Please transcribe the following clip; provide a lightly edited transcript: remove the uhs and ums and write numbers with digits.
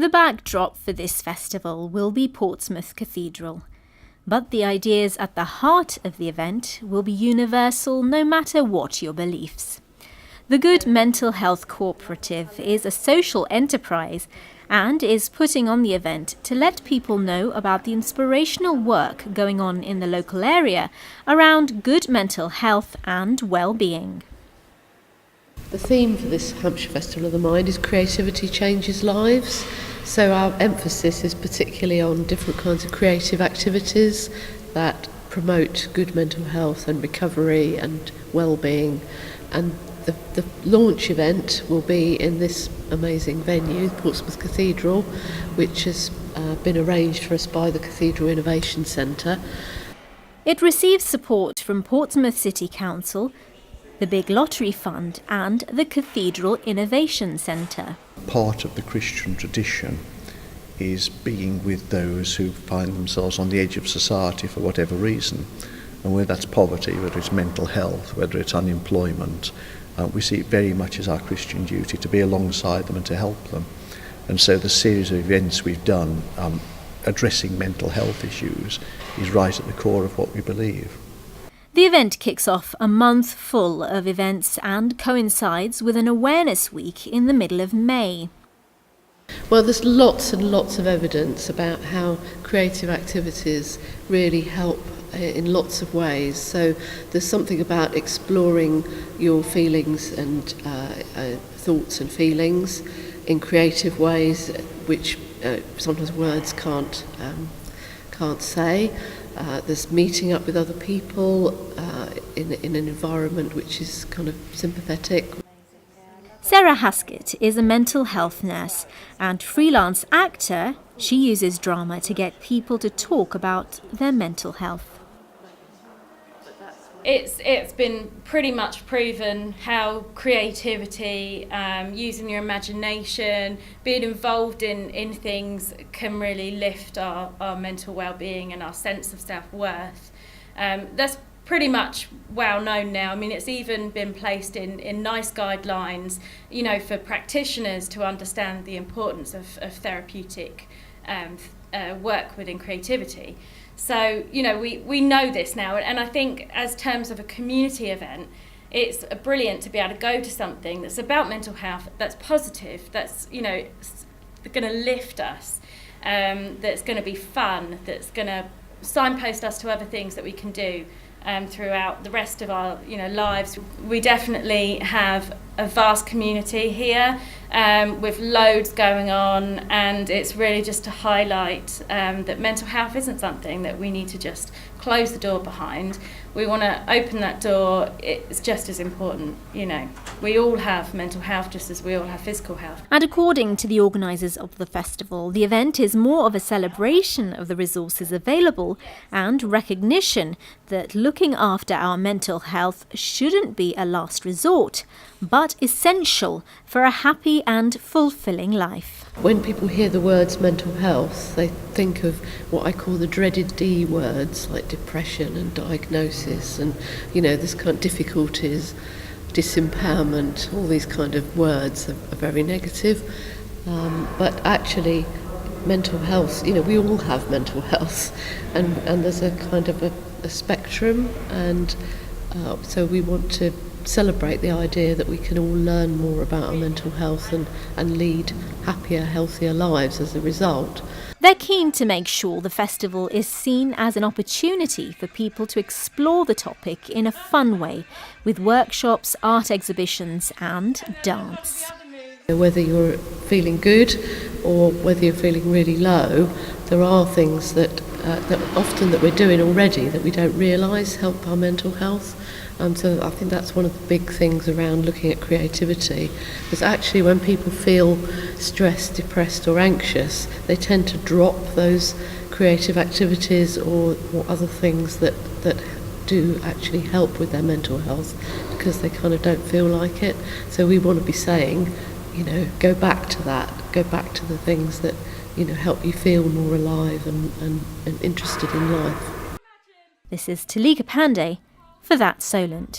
The backdrop for this festival will be Portsmouth Cathedral, but the ideas at the heart of the event will be universal no matter what your beliefs. The Good Mental Health Cooperative is a social enterprise and is putting on the event to let people know about the inspirational work going on in the local area around good mental health and well-being. The theme for this Hampshire Festival of the Mind is Creativity Changes Lives. So our emphasis is particularly on different kinds of creative activities that promote good mental health and recovery and well-being. And the launch event will be in this amazing venue, Portsmouth Cathedral, which has been arranged for us by the Cathedral Innovation Centre. It receives support from Portsmouth City Council, the Big Lottery Fund and the Cathedral Innovation Centre. Part of the Christian tradition is being with those who find themselves on the edge of society for whatever reason. And whether that's poverty, whether it's mental health, whether it's unemployment, we see it very much as our Christian duty to be alongside them and to help them. And so the series of events we've done addressing mental health issues is right at the core of what we believe. The event kicks off a month full of events and coincides with an awareness week in the middle of May. Well, there's lots and lots of evidence about how creative activities really help in lots of ways. So there's something about exploring your feelings and thoughts and feelings in creative ways, which sometimes words can't say. There's meeting up with other people in an environment which is kind of sympathetic. Sarah Haskett is a mental health nurse and freelance actor. She uses drama to get people to talk about their mental health. It's been pretty much proven how creativity, using your imagination, being involved in things can really lift our mental well-being and our sense of self-worth. That's pretty much well known now. I mean, it's even been placed in nice guidelines, for practitioners to understand the importance of therapeutic work within creativity. So, we know this now, and I think as terms of a community event, it's brilliant to be able to go to something that's about mental health, that's positive, that's, going to lift us, that's going to be fun, that's going to signpost us to other things that we can do throughout the rest of our lives. We definitely have a vast community here with loads going on, and it's really just to highlight that mental health isn't something that we need to just close the door behind. We want to open that door. It's just as important. We all have mental health just as we all have physical health. And according to the organisers of the festival, the event is more of a celebration of the resources available and recognition that looking after our mental health shouldn't be a last resort, but essential for a happy and fulfilling life. When people hear the words mental health, they think of what I call the dreaded D words, like depression and diagnosis and, this kind of difficulties, disempowerment, all these kind of words are very negative. But actually, mental health, we all have mental health, and there's a kind of a spectrum, and so we want to celebrate the idea that we can all learn more about our mental health and lead happier, healthier lives as a result. They're keen to make sure the festival is seen as an opportunity for people to explore the topic in a fun way, with workshops, art exhibitions and dance. Whether you're feeling good or whether you're feeling really low, there are things that often that we're doing already that we don't realise help our mental health. So I think that's one of the big things around looking at creativity, is actually when people feel stressed, depressed or anxious, they tend to drop those creative activities or other things that do actually help with their mental health because they kind of don't feel like it. So we want to be saying, go back to that, go back to the things that, help you feel more alive and interested in life. This is Talika Pandey for That Solent.